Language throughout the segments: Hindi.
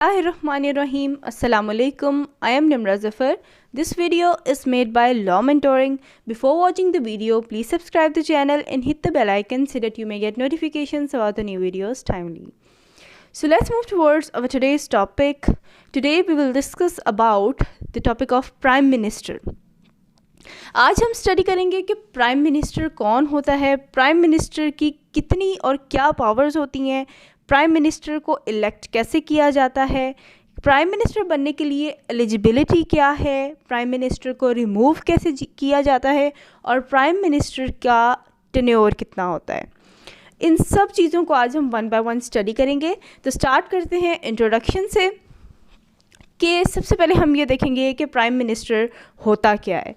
Bismillahirrahmanirrahim. Assalamu alaikum. I am Nimra Zafar. This video is made by Law Mentoring. Before watching the video, please subscribe the channel and hit the bell icon so that you may get notifications about the new videos timely. So let's move towards our today's topic. Today we will discuss about the topic of Prime Minister. आज हम स्टडी करेंगे कि प्राइम मिनिस्टर कौन होता है, प्राइम मिनिस्टर की कितनी और क्या पावर्स होती हैं, प्राइम मिनिस्टर को इलेक्ट कैसे किया जाता है, प्राइम मिनिस्टर बनने के लिए एलिजिबिलिटी क्या है, प्राइम मिनिस्टर को रिमूव कैसे किया जाता है और प्राइम मिनिस्टर का टेन्योर कितना होता है। इन सब चीज़ों को आज हम वन बाय वन स्टडी करेंगे। तो स्टार्ट करते हैं इंट्रोडक्शन से कि सबसे पहले हम ये देखेंगे कि प्राइम मिनिस्टर होता क्या है।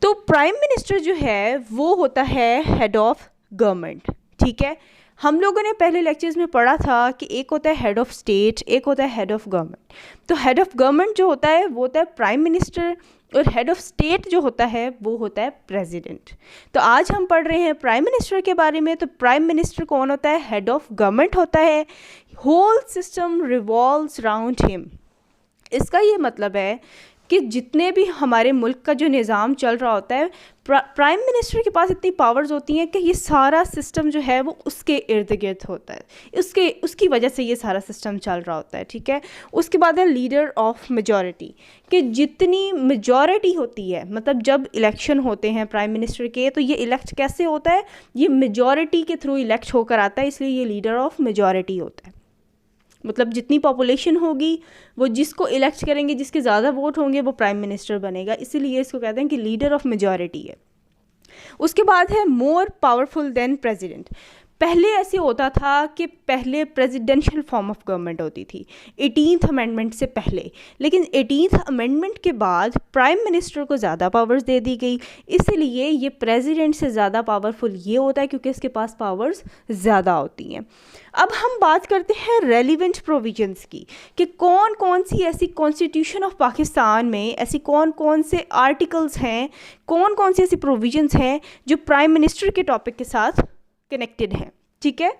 तो प्राइम मिनिस्टर जो है वो होता है हेड ऑफ गवर्नमेंट। ठीक है, हम लोगों ने पहले लेक्चर्स में पढ़ा था कि एक होता है हेड ऑफ स्टेट, एक होता है हेड ऑफ गवर्नमेंट। तो हेड ऑफ गवर्नमेंट जो होता है वो होता है प्राइम मिनिस्टर और हेड ऑफ स्टेट जो होता है वो होता है प्रेसिडेंट। तो आज हम पढ़ रहे हैं प्राइम मिनिस्टर के बारे में। तो प्राइम मिनिस्टर कौन होता है? हेड ऑफ गवर्नमेंट होता है। Whole system revolves around him. इसका ये मतलब है कि जितने भी हमारे मुल्क का जो निज़ाम चल रहा होता है, प्राइम मिनिस्टर के पास इतनी पावर्स होती हैं कि ये सारा सिस्टम जो है वो उसके इर्द गिर्द होता है, उसकी वजह से ये सारा सिस्टम चल रहा होता है। ठीक है, उसके बाद है लीडर ऑफ मेजॉरिटी, कि जितनी मेजॉरिटी होती है, मतलब जब इलेक्शन होते हैं प्राइम मिनिस्टर के, तो ये इलेक्ट कैसे होता है? ये मेजॉरिटी के थ्रू इलेक्ट होकर आता है, इसलिए ये लीडर ऑफ मेजॉरिटी होता है। मतलब जितनी पॉपुलेशन होगी वो जिसको इलेक्ट करेंगे, जिसके ज़्यादा वोट होंगे वो प्राइम मिनिस्टर बनेगा, इसीलिए इसको कहते हैं कि लीडर ऑफ मेजॉरिटी है। उसके बाद है मोर पावरफुल देन प्रेसिडेंट। पहले ऐसे होता था कि पहले प्रेसिडेंशियल फॉर्म ऑफ गवर्नमेंट होती थी 18th अमेंडमेंट से पहले, लेकिन 18th अमेंडमेंट के बाद प्राइम मिनिस्टर को ज़्यादा पावर्स दे दी गई, इसलिए ये प्रेसिडेंट से ज़्यादा पावरफुल ये होता है क्योंकि इसके पास पावर्स ज़्यादा होती हैं। अब हम बात करते हैं रेलिवेंट प्रोविजंस की, कि कौन कौन सी ऐसी कॉन्स्टिट्यूशन ऑफ पाकिस्तान में ऐसी कौन कौन से आर्टिकल्स हैं, कौन कौन सी ऐसी प्रोविजंस हैं जो प्राइम मिनिस्टर के टॉपिक के साथ कनेक्टेड है। ठीक है,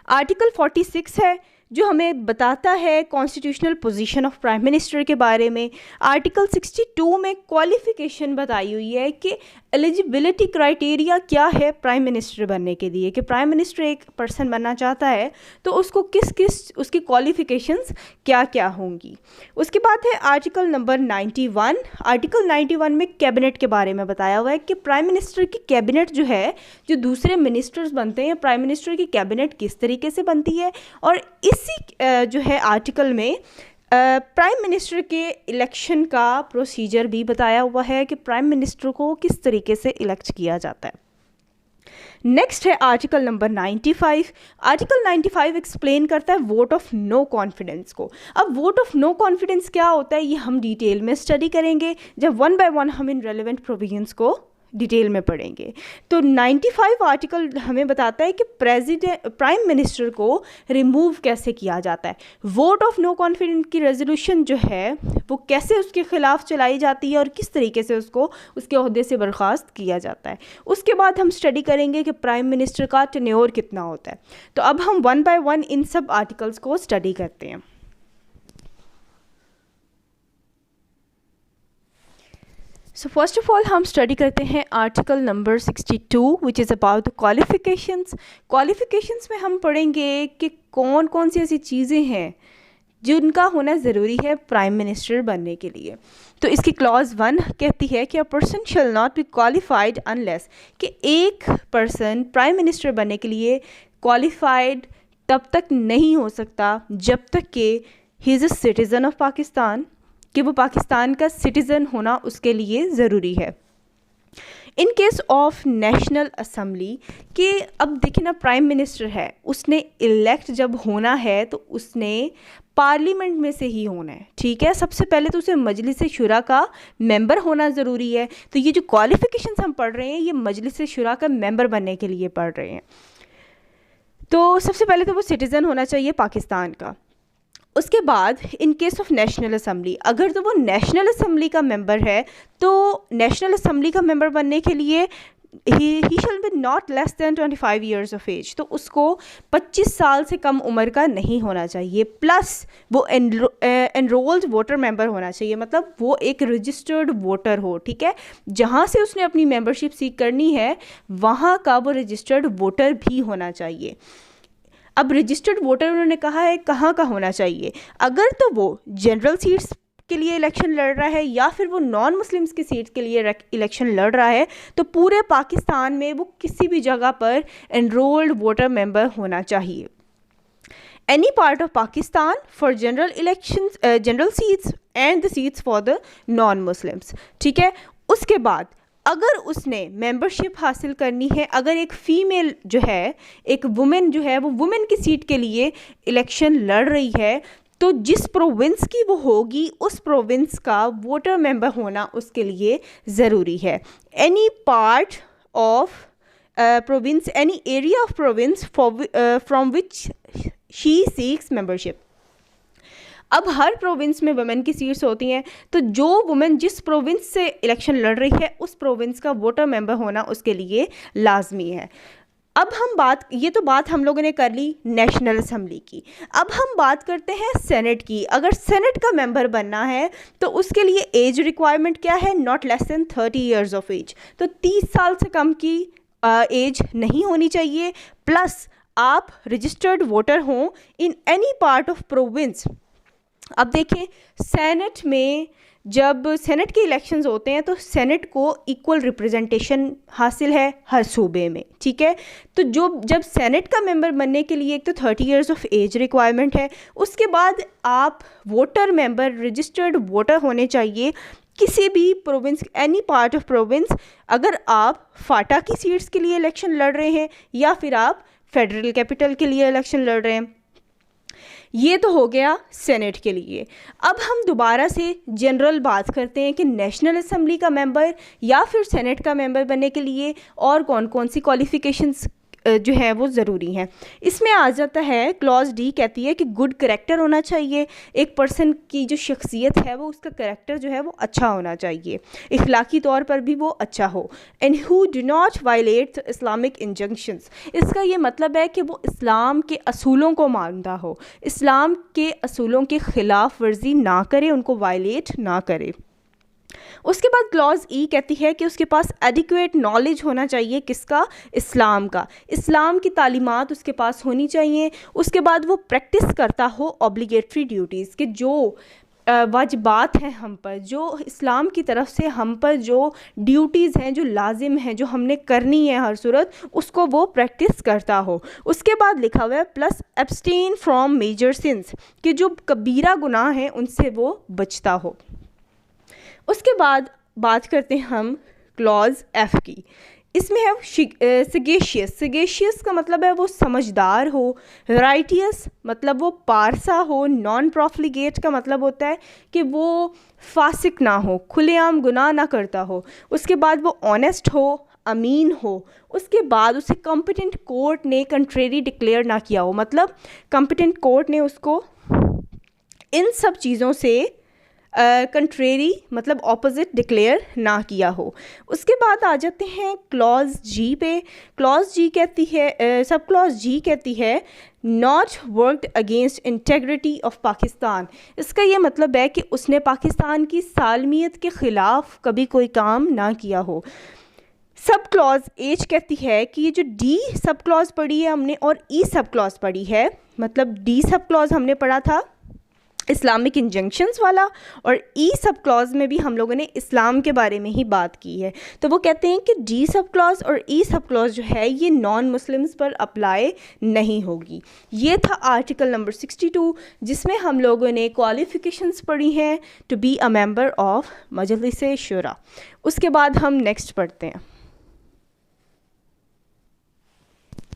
आर्टिकल 46 है जो हमें बताता है constitutional position of prime minister के बारे में। आर्टिकल 62 में क्वालिफिकेशन बताई हुई है कि एलिजिबिलिटी क्राइटेरिया क्या है प्राइम मिनिस्टर बनने के लिए, कि प्राइम मिनिस्टर एक पर्सन बनना चाहता है तो उसको किस किस उसकी क्वालिफिकेशंस क्या क्या होंगी। उसके बाद है आर्टिकल नंबर 91। आर्टिकल 91 में कैबिनेट के बारे में बताया हुआ है कि प्राइम मिनिस्टर की कैबिनेट जो है, जो दूसरे मिनिस्टर्स बनते हैं, प्राइम मिनिस्टर की कैबिनेट किस तरीके से बनती है। और इसी जो है आर्टिकल में प्राइम मिनिस्टर के इलेक्शन का प्रोसीजर भी बताया हुआ है कि प्राइम मिनिस्टर को किस तरीके से इलेक्ट किया जाता है। नेक्स्ट है आर्टिकल नंबर 95। आर्टिकल 95 एक्सप्लेन करता है वोट ऑफ नो कॉन्फिडेंस को। अब वोट ऑफ नो कॉन्फिडेंस क्या होता है ये हम डिटेल में स्टडी करेंगे जब वन बाय वन हम इन रेलिवेंट प्रोविजंस को डिटेल में पढ़ेंगे। तो 95 आर्टिकल हमें बताता है कि प्राइम मिनिस्टर को रिमूव कैसे किया जाता है, वोट ऑफ नो कॉन्फिडेंस की रेजोल्यूशन जो है वो कैसे उसके खिलाफ चलाई जाती है और किस तरीके से उसको उसके ओहदे से बर्खास्त किया जाता है। उसके बाद हम स्टडी करेंगे कि प्राइम मिनिस्टर का टेन्योर कितना होता है। तो अब हम वन बाय वन इन सब आर्टिकल्स को स्टडी करते हैं। सो फर्स्ट ऑफ ऑल हम स्टडी करते हैं article number 62 which is about the qualifications. Qualifications में हम पढ़ेंगे कि कौन कौन सी ऐसी चीज़ें हैं जिनका होना ज़रूरी है प्राइम मिनिस्टर बनने के लिए। तो इसकी क्लॉज 1 कहती है कि a person shall not be qualified unless, कि एक पर्सन प्राइम मिनिस्टर बनने के लिए क्वालिफाइड तब तक नहीं हो सकता जब तक कि he is a citizen of Pakistan, कि वो पाकिस्तान का सिटीज़न होना उसके लिए ज़रूरी है। In case of national assembly, कि अब देखिए ना, प्राइम मिनिस्टर है, उसने इलेक्ट जब होना है तो उसने पार्लियामेंट में से ही होना है। ठीक है, सबसे पहले तो उसे मजलिस शुरा का मेंबर होना ज़रूरी है। तो ये जो क्वालिफ़िकेशंस हम पढ़ रहे हैं ये मजलिस शुरा का मेंबर बनने के लिए पढ़ रहे हैं। तो सबसे पहले तो वो सिटीज़न होना चाहिए पाकिस्तान का। उसके बाद in case of national assembly, अगर तो वो नेशनल असम्बली का मेंबर है तो नेशनल असम्बली का मेंबर बनने के लिए he shall be not less than 25 years of age, तो उसको 25 साल से कम उम्र का नहीं होना चाहिए, प्लस वो एनरोल्ड वोटर मेंबर होना चाहिए, मतलब वो एक रजिस्टर्ड वोटर हो, ठीक है, जहाँ से उसने अपनी मेंबरशिप सीख करनी है वहाँ का वो रजिस्टर्ड वोटर भी होना चाहिए। अब रजिस्टर्ड वोटर उन्होंने कहा है कहाँ का होना चाहिए, अगर तो वो जनरल सीट्स के लिए इलेक्शन लड़ रहा है या फिर वो नॉन मुस्लिम्स की सीट के लिए इलेक्शन लड़ रहा है, तो पूरे पाकिस्तान में वो किसी भी जगह पर एनरोल्ड वोटर मेंबर होना चाहिए। Any part of Pakistan for general elections, general seats and the seats for the non Muslims, ठीक है। उसके बाद अगर उसने मेंबरशिप हासिल करनी है, अगर एक फ़ीमेल जो है, एक वुमेन जो है, वो वुमेन की सीट के लिए इलेक्शन लड़ रही है, तो जिस प्रोविंस की वो होगी उस प्रोविंस का वोटर मेंबर होना उसके लिए ज़रूरी है। Any part of province, any area of province from which she seeks membership. अब हर प्रोविंस में वुमेन की सीट्स होती हैं, तो जो वुमेन जिस प्रोविंस से इलेक्शन लड़ रही है उस प्रोविंस का वोटर मेंबर होना उसके लिए लाजमी है। अब हम ये तो बात हम लोगों ने कर ली नेशनल असेंबली की। अब हम बात करते हैं सेनेट की। अगर सेनेट का मेंबर बनना है तो उसके लिए एज रिक्वायरमेंट क्या है, not less than 30 years of age, तो 30 साल से कम की एज नहीं होनी चाहिए, प्लस आप रजिस्टर्ड वोटर हों in any part of province. अब देखें, सेनेट में जब सेनेट के इलेक्शंस होते हैं तो सेनेट को इक्वल रिप्रेजेंटेशन हासिल है हर सूबे में, ठीक है। तो जब सेनेट का मेंबर बनने के लिए एक तो 30 इयर्स ऑफ एज रिक्वायरमेंट है, उसके बाद आप वोटर मेंबर रजिस्टर्ड वोटर होने चाहिए किसी भी province, any part of province, अगर आप फाटा की सीट्स के लिए इलेक्शन लड़ रहे हैं या फिर आप फेडरल कैपिटल के लिए इलेक्शन लड़ रहे हैं। ये तो हो गया सेनेट के लिए। अब हम दोबारा से जनरल बात करते हैं कि नेशनल असेंबली का मेंबर या फिर सेनेट का मेंबर बनने के लिए और कौन कौन सी क्वालिफ़िकेशंस जो है वो ज़रूरी हैं। इसमें आ जाता है क्लॉज डी, कहती है कि गुड करेक्टर होना चाहिए, एक पर्सन की जो शख्सियत है वो उसका करेक्टर जो है वो अच्छा होना चाहिए, इखलाकी तौर पर भी वो अच्छा हो। And who do not violate Islamic injunctions, इसका ये मतलब है कि वो इस्लाम के असूलों को मानता हो, इस्लाम के असूलों के ख़िलाफ़ वर्जी ना करे, उनको वायलेट ना करे। उसके बाद क्लॉज ई कहती है कि उसके पास एडिक्वेट नॉलेज होना चाहिए, किसका, इस्लाम का, इस्लाम की तालीमात उसके पास होनी चाहिए। उसके बाद वो प्रैक्टिस करता हो ऑब्लिगेटरी ड्यूटीज़ के, जो वाजिबात हैं हम पर, जो इस्लाम की तरफ से हम पर जो ड्यूटीज़ हैं, जो लाजिम हैं, जो हमने करनी है हर सूरत, उसको वो प्रैक्टिस करता हो। उसके बाद लिखा हुआ है plus abstain from major sins, कि जो कबीरा गुनाह हैं उनसे वो बचता हो। उसके बाद बात करते हैं हम क्लॉज एफ की। इसमें है सगेशियस, सगेशियस का मतलब है वो समझदार हो, राइटियस मतलब वो पारसा हो, नॉन प्रॉफिलिगेट का मतलब होता है कि वो फासिक ना हो, खुलेआम गुनाह ना करता हो। उसके बाद वो ऑनेस्ट हो, अमीन हो। उसके बाद उसे कॉम्पिटेंट कोर्ट ने कंट्रेरी डिक्लेयर ना किया हो, मतलब कॉम्पिटेंट कोर्ट ने उसको इन सब चीज़ों से कंट्रेरी मतलब ऑपोजिट डिक्लेयर ना किया हो। उसके बाद आ जाते हैं क्लॉज जी पे। क्लॉज जी कहती है, सब क्लॉज जी कहती है not worked against integrity of Pakistan. इसका ये मतलब है कि उसने पाकिस्तान की सालमियत के ख़िलाफ़ कभी कोई काम ना किया हो। सब क्लॉज एच कहती है कि ये जो डी सब क्लॉज पढ़ी है हमने और ई सब क्लॉज पढ़ी है, मतलब डी सब क्लॉज हमने पढ़ा था इस्लामिक इंजंक्शंस वाला, और ई सब क्लॉज में भी हम लोगों ने इस्लाम के बारे में ही बात की है। तो वो कहते हैं कि डी सब क्लॉज और ई सब क्लॉज जो है ये नॉन मुस्लिम्स पर अप्लाई नहीं होगी। ये था आर्टिकल नंबर 62 जिसमें हम लोगों ने क्वालिफ़िकेशंस पढ़ी हैं to be a member of Majlis Shura. उसके बाद हम नेक्स्ट पढ़ते हैं।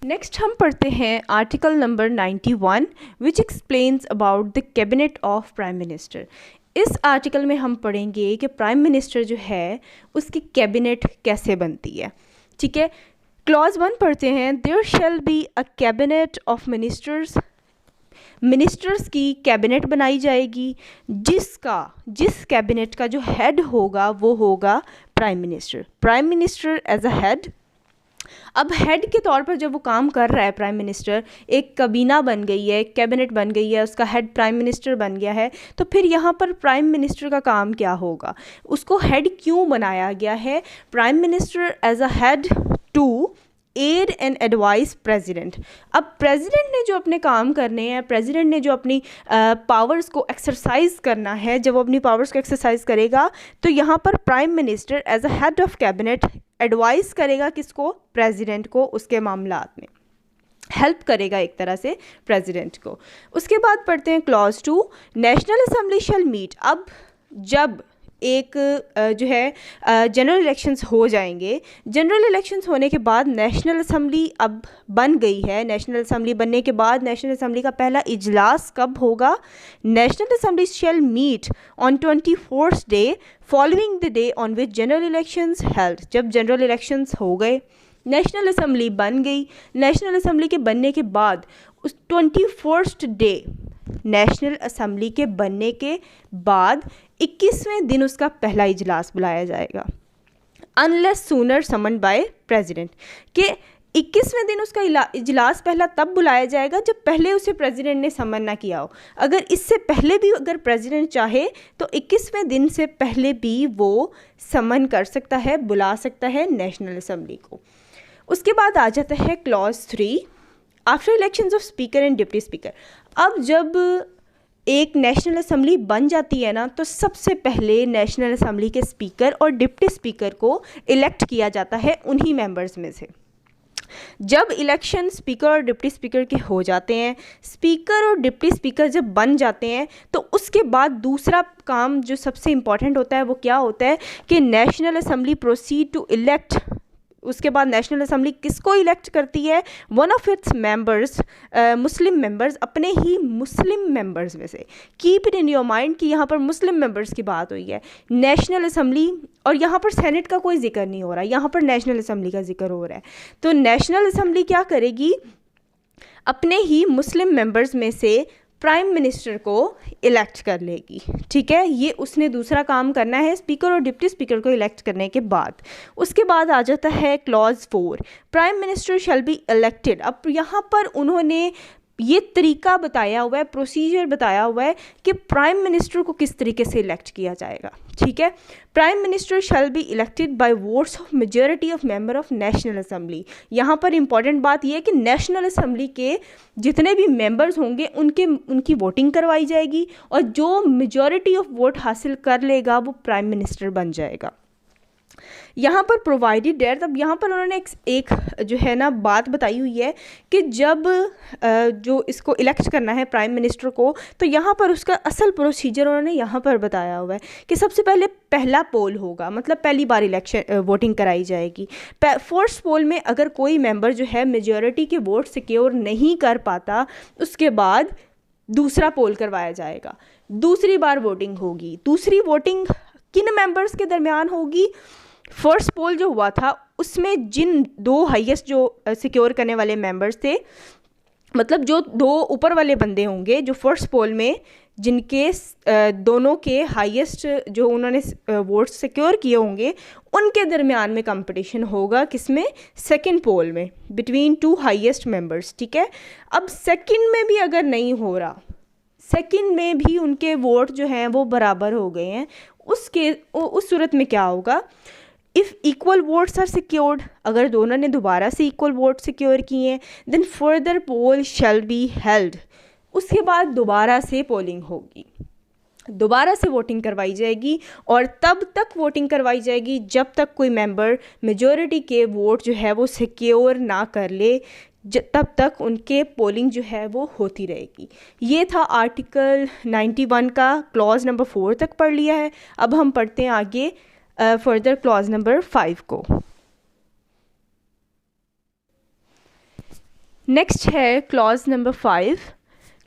नेक्स्ट हम पढ़ते हैं article number 91 which explains about the cabinet of prime minister. इस आर्टिकल में हम पढ़ेंगे कि प्राइम मिनिस्टर जो है उसकी कैबिनेट कैसे बनती है, ठीक है। क्लॉज 1 पढ़ते हैं, there shall be a cabinet of ministers, ministers की कैबिनेट बनाई जाएगी जिस कैबिनेट का जो हेड होगा वो होगा prime minister. Prime minister as a head अब हेड के तौर पर जब वो काम कर रहा है प्राइम मिनिस्टर, एक कबीना बन गई है, कैबिनेट बन गई है, उसका हेड प्राइम मिनिस्टर बन गया है, तो फिर यहाँ पर प्राइम मिनिस्टर का काम क्या होगा, उसको हेड क्यों बनाया गया है? Prime minister as a head to aid and advise president. अब प्रेसिडेंट ने जो अपने काम करने हैं, प्रेसिडेंट ने जो अपनी पावर्स को एक्सरसाइज करना है, जब वो अपनी पावर्स को एक्सरसाइज करेगा तो यहाँ पर prime minister as a head of cabinet advise करेगा किसको? प्रेसिडेंट को, उसके मामलात में हेल्प करेगा एक तरह से प्रेसिडेंट को। उसके बाद पढ़ते हैं clause 2, national assembly shall meet. अब जब एक जो है जनरल इलेक्शंस हो जाएंगे, जनरल इलेक्शंस होने के बाद नेशनल असेंबली अब बन गई है। नेशनल असेंबली बनने के बाद नेशनल असेंबली का पहला इजलास कब होगा? National assembly shall meet on 24th day following the day on which general elections held. जब जनरल इलेक्शंस हो गए, नेशनल असेंबली बन गई, नेशनल असेंबली के बनने के बाद उस 21st डे, नेशनल असेंबली के बनने के बाद 21वें दिन उसका पहला इजलास बुलाया जाएगा, unless sooner summoned by president. कि 21वें दिन उसका इजलास पहला तब बुलाया जाएगा जब पहले उसे प्रेसिडेंट ने समन ना किया हो। अगर इससे पहले भी अगर प्रेसिडेंट चाहे तो 21वें दिन से पहले भी वो समन कर सकता है, बुला सकता है नेशनल असेंबली को। उसके बाद आ जाता है clause 3, after elections of speaker and deputy speaker. अब जब एक नेशनल असेंबली बन जाती है ना, तो सबसे पहले नेशनल असेंबली के स्पीकर और डिप्टी स्पीकर को इलेक्ट किया जाता है उन्हीं मेंबर्स में से। जब इलेक्शन स्पीकर और डिप्टी स्पीकर के हो जाते हैं, स्पीकर और डिप्टी स्पीकर जब बन जाते हैं, तो उसके बाद दूसरा काम जो सबसे इम्पॉर्टेंट होता है वो क्या होता है कि national assembly proceed to elect. उसके बाद नेशनल असेंबली किसको इलेक्ट करती है? One of its members, Muslim members, अपने ही मुस्लिम मेंबर्स में से। Keep it in your mind कि यहाँ पर मुस्लिम मेंबर्स की बात हुई है। नेशनल असेंबली, और यहाँ पर सेनेट का कोई जिक्र नहीं हो रहा, यहाँ पर नेशनल असेंबली का जिक्र हो रहा है। तो नेशनल असेंबली क्या करेगी? अपने ही मुस्लिम मेंबर्स में से प्राइम मिनिस्टर को इलेक्ट कर लेगी। ठीक है, ये उसने दूसरा काम करना है स्पीकर और डिप्टी स्पीकर को इलेक्ट करने के बाद। उसके बाद आ जाता है clause 4, prime minister shall be elected. अब यहाँ पर उन्होंने ये तरीका बताया हुआ है, प्रोसीजर बताया हुआ है कि प्राइम मिनिस्टर को किस तरीके से इलेक्ट किया जाएगा। ठीक है, prime minister shall be elected by votes of majority of member of national assembly. यहाँ पर इंपॉर्टेंट बात यह है कि नेशनल असेंबली के जितने भी मेंबर्स होंगे उनकी वोटिंग करवाई जाएगी, और जो मेजॉरिटी ऑफ वोट हासिल कर लेगा वो प्राइम मिनिस्टर बन जाएगा। यहाँ पर प्रोवाइडेड डेट, अब यहाँ पर उन्होंने एक जो है ना बात बताई हुई है कि जब जो इसको इलेक्ट करना है प्राइम मिनिस्टर को, तो यहाँ पर उसका असल प्रोसीजर उन्होंने यहाँ पर बताया हुआ है कि सबसे पहले पहला पोल होगा, मतलब पहली बार इलेक्शन वोटिंग कराई जाएगी। फर्स्ट पोल में अगर कोई मेंबर जो है मेजॉरिटी के वोट सिक्योर नहीं कर पाता, उसके बाद दूसरा पोल करवाया जाएगा, दूसरी बार वोटिंग होगी। दूसरी वोटिंग किन मेंबर्स के दरमियान होगी? फर्स्ट पोल जो हुआ था उसमें जिन दो हाईएस्ट जो सिक्योर करने वाले मेंबर्स थे, मतलब जो दो ऊपर वाले बंदे होंगे जो फर्स्ट पोल में जिनके दोनों के हाईएस्ट जो उन्होंने वोट सिक्योर किए होंगे, उनके दरमियान में कंपटीशन होगा। किसमें? सेकंड पोल में, बिटवीन टू हाईएस्ट मेंबर्स। ठीक है, अब सेकंड में भी अगर नहीं हो रहा, सेकंड में भी उनके वोट जो हैं वो बराबर हो गए हैं, उस सूरत में क्या होगा? If equal votes are secured, अगर दोनों ने दोबारा से इक्वल वोट सिक्योर किए हैं, then further poll shall be held. उसके बाद दोबारा से पोलिंग होगी, दोबारा से वोटिंग करवाई जाएगी, और तब तक वोटिंग करवाई जाएगी जब तक कोई मेंबर मेजॉरिटी के वोट जो है वो सिक्योर ना कर ले, तब तक उनके पोलिंग जो है वो होती रहेगी। ये था आर्टिकल 91 का क्लॉज नंबर 4 तक पढ़ लिया है। अब हम पढ़ते हैं आगे फर्दर क्लॉज नंबर 5 को। नेक्स्ट है क्लॉज नंबर 5।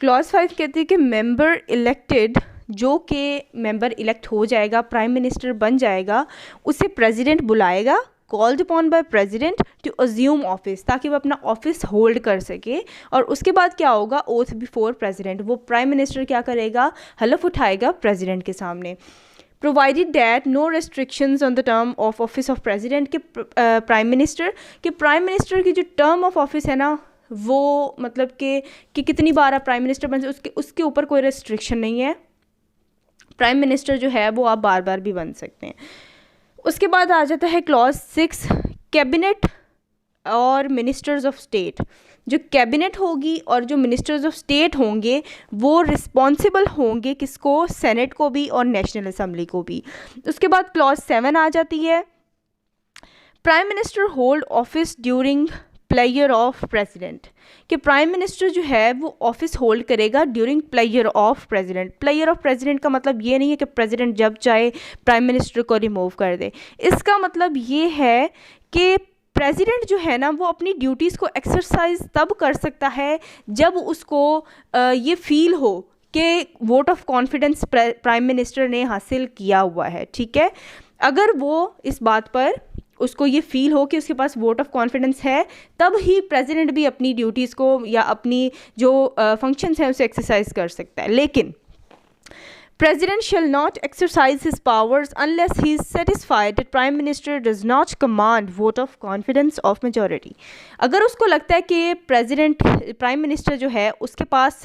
क्लॉज 5 कहते हैं कि मेंबर इलेक्टेड, जो कि मेंबर इलेक्ट हो जाएगा, प्राइम मिनिस्टर बन जाएगा, उसे प्रेसिडेंट बुलाएगा, called upon by president to assume office, ताकि वो अपना ऑफिस होल्ड कर सके। और उसके बाद क्या होगा? ओथ बिफोर प्रेसिडेंट, वो प्राइम मिनिस्टर क्या करेगा? हलफ उठाएगा प्रेसिडेंट के सामने। Provided that no restrictions on the term of office of president के प्राइम मिनिस्टर की जो टर्म ऑफ ऑफिस है ना, वो मतलब कि कितनी बार आप प्राइम मिनिस्टर बन सकते, उसके ऊपर कोई रेस्ट्रिक्शन नहीं है। प्राइम मिनिस्टर जो है वो आप बार बार भी बन सकते हैं। उसके बाद आ जाता है क्लॉज 6, कैबिनेट और मिनिस्टर्स ऑफ स्टेट। जो कैबिनेट होगी और जो मिनिस्टर्स ऑफ स्टेट होंगे वो रिस्पॉन्सिबल होंगे किसको, सेनेट को भी और नेशनल असेंबली को भी। उसके बाद क्लॉज 7 आ जाती है, prime minister hold office during player of president, कि प्राइम मिनिस्टर जो है वो ऑफिस होल्ड करेगा during player of president. Player of president का मतलब ये नहीं है कि प्रेसिडेंट जब चाहे प्राइम मिनिस्टर को रिमूव कर दे। इसका मतलब ये है कि प्रेसिडेंट जो है ना वो अपनी ड्यूटीज़ को एक्सरसाइज तब कर सकता है जब उसको ये फील हो कि vote of confidence prime minister ने हासिल किया हुआ है, ठीक है। अगर वो इस बात पर उसको ये फील हो कि उसके पास वोट ऑफ कॉन्फिडेंस है, तब ही प्रेसिडेंट भी अपनी ड्यूटीज़ को या अपनी जो फंक्शंस हैं उसे एक्सरसाइज कर सकता है। लेकिन President shall not exercise his powers unless he is satisfied that Prime Minister does not command vote of confidence of majority. अगर उसको लगता है कि प्राइम मिनिस्टर जो है उसके पास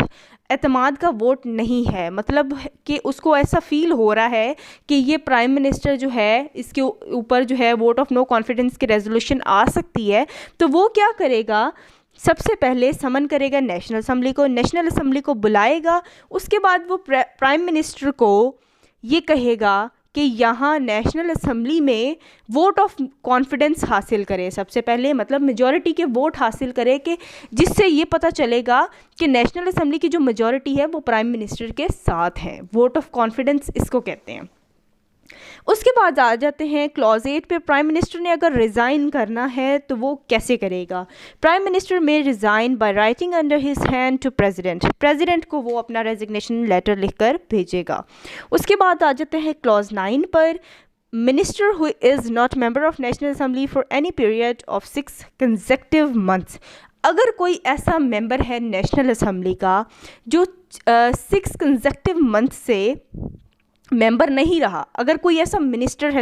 एतमाद का वोट नहीं है, मतलब कि उसको ऐसा फील हो रहा है कि ये प्राइम मिनिस्टर जो है इसके ऊपर जो है वोट ऑफ नो कॉन्फिडेंस की रेजोल्यूशन आ सकती है, तो वो क्या करेगा, सबसे पहले समन करेगा नेशनल असेंबली को, नेशनल असेंबली को बुलाएगा। उसके बाद वो प्राइम मिनिस्टर को ये कहेगा कि यहाँ नेशनल असेंबली में वोट ऑफ कॉन्फिडेंस हासिल करे, सबसे पहले मतलब मेजॉरिटी के वोट हासिल करे, कि जिससे ये पता चलेगा कि नेशनल असेंबली की जो मेजॉरिटी है वो प्राइम मिनिस्टर के साथ है। वोट ऑफ कॉन्फिडेंस इसको कहते हैं। उसके बाद आ जाते हैं क्लॉज 8 पे, प्राइम मिनिस्टर ने अगर रिज़ाइन करना है तो वो कैसे करेगा। Prime minister may resign by writing under his hand to president को वो अपना रेजिग्नेशन लेटर लिखकर भेजेगा। उसके बाद आ जाते हैं क्लॉज 9 पर, minister who is not member of national assembly for any period of 6 consecutive months. अगर कोई ऐसा मेंबर है नेशनल असेंबली का जो 6 कंसेक्टिव मंथ से मेंबर नहीं रहा, अगर कोई ऐसा मिनिस्टर है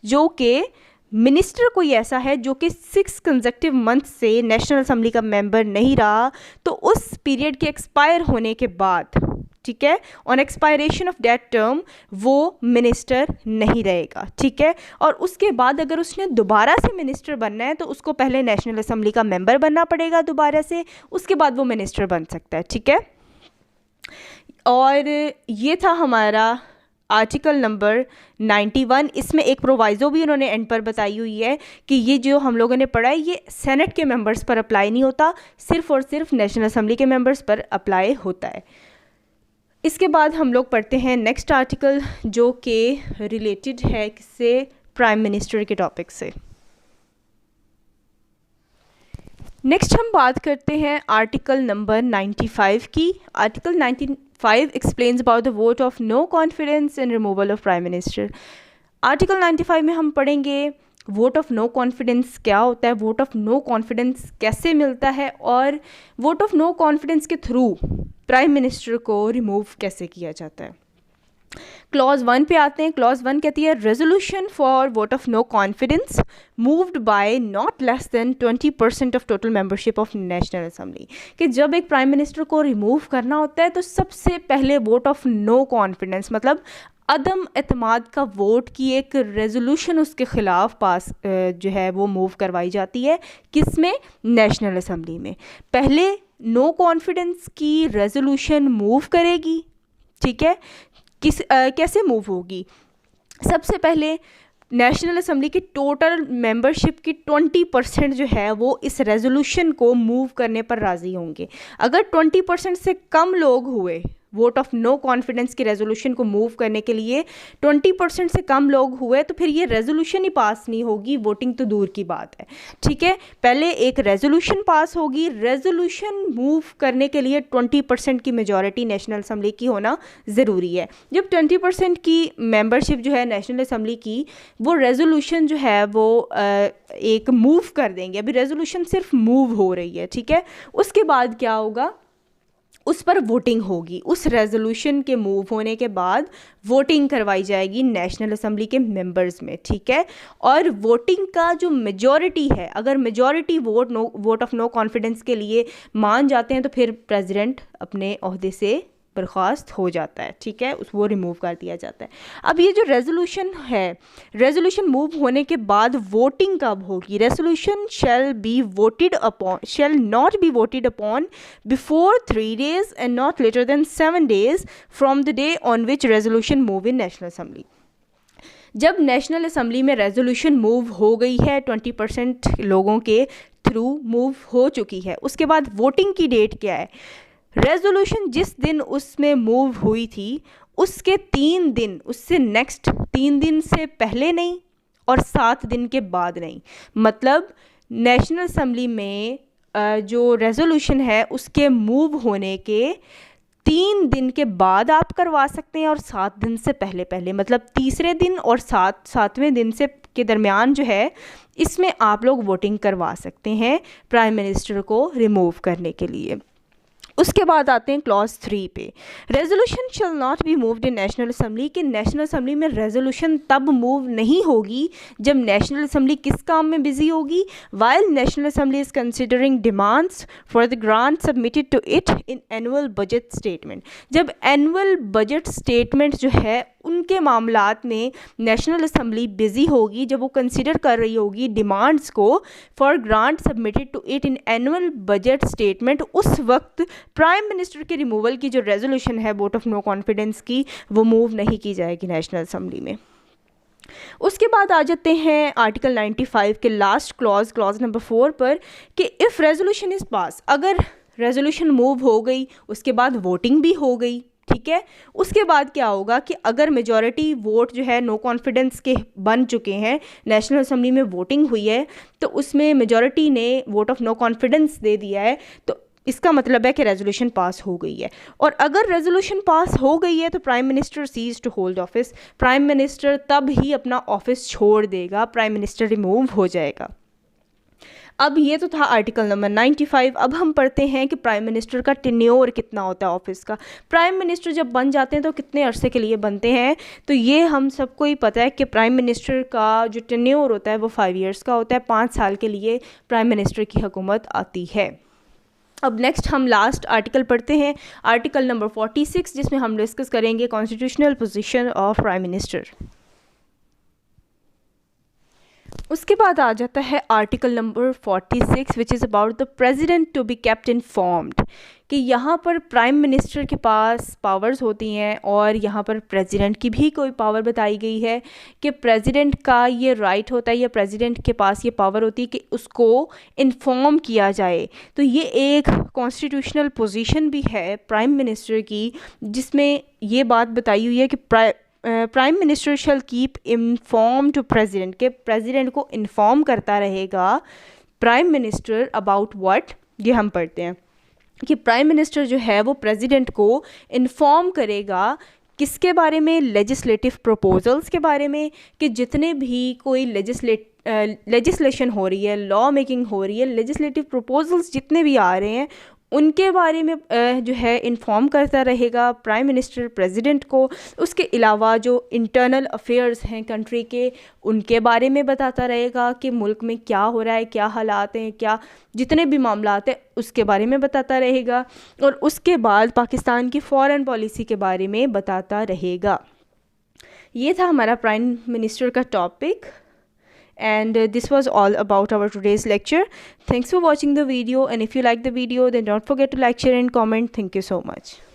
जो कि मिनिस्टर कोई ऐसा है जो कि 6 कंसेक्टिव मंथ से नेशनल असेंबली का मेंबर नहीं रहा, तो उस पीरियड के एक्सपायर होने के बाद, ठीक है, on expiration of that term वो मिनिस्टर नहीं रहेगा, ठीक है। और उसके बाद अगर उसने दोबारा से मिनिस्टर बनना है तो उसको पहले नेशनल असेंबली का मेंबर बनना पड़ेगा दोबारा से, उसके बाद वो मिनिस्टर बन सकता है, ठीक है। और ये था हमारा आर्टिकल नंबर 91। इसमें एक प्रोवाइज़ो भी उन्होंने एंड पर बताई हुई है कि ये जो हम लोगों ने पढ़ा है ये सेनेट के मेंबर्स पर अप्लाई नहीं होता, सिर्फ़ और सिर्फ नेशनल असेंबली के मेंबर्स पर अप्लाई होता है। इसके बाद हम लोग पढ़ते हैं नेक्स्ट आर्टिकल जो कि रिलेटेड है किससे, प्राइम मिनिस्टर के टॉपिक से। नेक्स्ट हम बात करते हैं आर्टिकल नंबर 95 की। Article 95 explains about the vote of no confidence in removal of prime minister. Article 95 में हम पढ़ेंगे वोट ऑफ नो कॉन्फिडेंस क्या होता है, वोट ऑफ नो कॉन्फिडेंस कैसे मिलता है और वोट ऑफ नो कॉन्फिडेंस के थ्रू प्राइम मिनिस्टर को रिमूव कैसे किया जाता है। क्लॉज 1 पे आते हैं। क्लॉज 1 कहती है resolution for vote of no confidence moved by not less than 20% of total membership of national assembly, कि जब एक प्राइम मिनिस्टर को रिमूव करना होता है तो सबसे पहले वोट ऑफ नो कॉन्फिडेंस मतलब अदम एतमाद का वोट की एक रेजोल्यूशन उसके ख़िलाफ़ पास जो है वो मूव करवाई जाती है, किसमें, नेशनल असेंबली में। पहले नो कॉन्फिडेंस की रेजोल्यूशन मूव करेगी, ठीक है, कैसे मूव होगी, सबसे पहले नेशनल असेंबली की टोटल मेंबरशिप की 20% जो है वो इस रेजोल्यूशन को मूव करने पर राज़ी होंगे। अगर 20% से कम लोग हुए वोट ऑफ नो कॉन्फिडेंस की रेजोल्यूशन को मूव करने के लिए 20% से कम लोग हुए तो फिर ये रेजोल्यूशन ही पास नहीं होगी, वोटिंग तो दूर की बात है, ठीक है। पहले एक रेजोल्यूशन पास होगी, रेजोल्यूशन मूव करने के लिए 20% की मेजॉरिटी नेशनल असेंबली की होना ज़रूरी है। जब 20% की मेंबरशिप जो है नेशनल असेंबली की, वो रेजोल्यूशन जो है वो एक मूव कर देंगे। अभी रेजोल्यूशन सिर्फ मूव हो रही है, ठीक है। उसके बाद क्या होगा, उस पर वोटिंग होगी। उस रेजोल्यूशन के मूव होने के बाद वोटिंग करवाई जाएगी नेशनल असेंबली के मेंबर्स में, ठीक है। और वोटिंग का जो मेजॉरिटी है, अगर majority vote of no confidence के लिए मान जाते हैं तो फिर प्रेसिडेंट अपने ओहदे से बर्खास्त हो जाता है, ठीक है, वो रिमूव कर दिया जाता है। अब ये जो रेजोल्यूशन है, रेजोल्यूशन मूव होने के बाद वोटिंग कब होगी? Resolution shall not be voted upon before 3 days and not later than 7 days from the day on which resolution move in National Assembly। जब नेशनल असेंबली में रेजोल्यूशन मूव हो गई है, 20% लोगों के थ्रू मूव हो चुकी है, उसके बाद वोटिंग की डेट क्या है? रेजोल्यूशन जिस दिन उसमें मूव हुई थी उसके 3 दिन, उससे नेक्स्ट 3 दिन से पहले नहीं और 7 दिन के बाद नहीं। मतलब नेशनल असेंबली में जो रेजोल्यूशन है उसके मूव होने के 3 दिन के बाद आप करवा सकते हैं और 7 दिन से पहले पहले, मतलब तीसरे दिन और 7वें दिन से के दरमियान जो है इसमें आप लोग वोटिंग करवा सकते हैं प्राइम मिनिस्टर को रिमूव करने के लिए। उसके बाद आते हैं क्लॉज 3 पे। Resolution shall not be moved in national assembly, कि नेशनल असेंबली में रेजोल्यूशन तब मूव नहीं होगी जब नेशनल असेंबली किस काम में बिजी होगी? While national assembly is considering demands for the grant submitted to it in annual budget statement. जब एनुअल बजट स्टेटमेंट जो है उनके मामलात में नेशनल असेंबली बिजी होगी, जब वो कंसिडर कर रही होगी डिमांड्स को for grant submitted to it in annual budget statement, उस वक्त प्राइम मिनिस्टर के रिमूवल की जो रेजोल्यूशन है वोट ऑफ नो कॉन्फिडेंस की, वो मूव नहीं की जाएगी नेशनल असेंबली में। उसके बाद आ जाते हैं आर्टिकल 95 के लास्ट क्लॉज नंबर 4 पर, कि इफ़ रेजोल्यूशन इज़ पास, अगर रेजोल्यूशन मूव हो गई उसके बाद वोटिंग भी हो गई, ठीक है, उसके बाद क्या होगा कि अगर मेजॉरिटी वोट जो है नो कॉन्फिडेंस के बन चुके हैं, नेशनल असेंबली में वोटिंग हुई है तो उसमें मेजॉरिटी ने वोट ऑफ नो कॉन्फिडेंस दे दिया है, तो इसका मतलब है कि रेजोल्यूशन पास हो गई है। और अगर रेजोल्यूशन पास हो गई है तो prime minister ceases to hold office, prime minister तब ही अपना ऑफिस छोड़ देगा, प्राइम मिनिस्टर रिमूव हो जाएगा। अब ये तो था आर्टिकल नंबर 95। अब हम पढ़ते हैं कि प्राइम मिनिस्टर का टेन्योर कितना होता है ऑफिस का। प्राइम मिनिस्टर जब बन जाते हैं तो कितने अरसे के लिए बनते हैं, तो ये हम सबको ही पता है कि प्राइम मिनिस्टर का जो टेन्योर होता है वो 5 ईयर्स का होता है। 5 साल के लिए प्राइम मिनिस्टर की हुकूमत आती है। अब नेक्स्ट हम लास्ट आर्टिकल पढ़ते हैं, आर्टिकल नंबर 46, जिसमें हम डिस्कस करेंगे constitutional position of prime minister. उसके बाद आ जाता है article number 46 which is about the president to be kept informed, कि यहाँ पर प्राइम मिनिस्टर के पास पावर्स होती हैं और यहाँ पर प्रेसिडेंट की भी कोई पावर बताई गई है कि प्रेसिडेंट का ये राइट होता है या प्रेसिडेंट के पास ये पावर होती है कि उसको इन्फॉर्म किया जाए। तो ये एक कॉन्स्टिट्यूशनल पोजीशन भी है प्राइम मिनिस्टर की, जिसमें ये बात बताई हुई है कि prime minister shall keep inform to president, के प्रेसिडेंट को इन्फॉर्म करता रहेगा प्राइम मिनिस्टर अबाउट व्हाट। ये हम पढ़ते हैं कि प्राइम मिनिस्टर जो है वो प्रेसिडेंट को इन्फॉर्म करेगा किसके बारे में? लेजिस्लेटिव प्रपोजल्स के बारे में, कि जितने भी कोई लेजिस्लेशन हो रही है, लॉ मेकिंग हो रही है, लेजिस्लेटिव प्रपोजल्स जितने भी आ रहे हैं उनके बारे में जो है इन्फॉर्म करता रहेगा प्राइम मिनिस्टर प्रेसिडेंट को। उसके अलावा जो इंटरनल अफेयर्स हैं कंट्री के, उनके बारे में बताता रहेगा कि मुल्क में क्या हो रहा है, क्या हालात हैं, क्या जितने भी मामलात हैं उसके बारे में बताता रहेगा। और उसके बाद पाकिस्तान की फ़ॉरेन पॉलिसी के बारे में बताता रहेगा। ये था हमारा प्राइम मिनिस्टर का topic. And this was all about our today's lecture. Thanks for watching the video, and if you like the video then don't forget to like, share and comment. Thank you so much.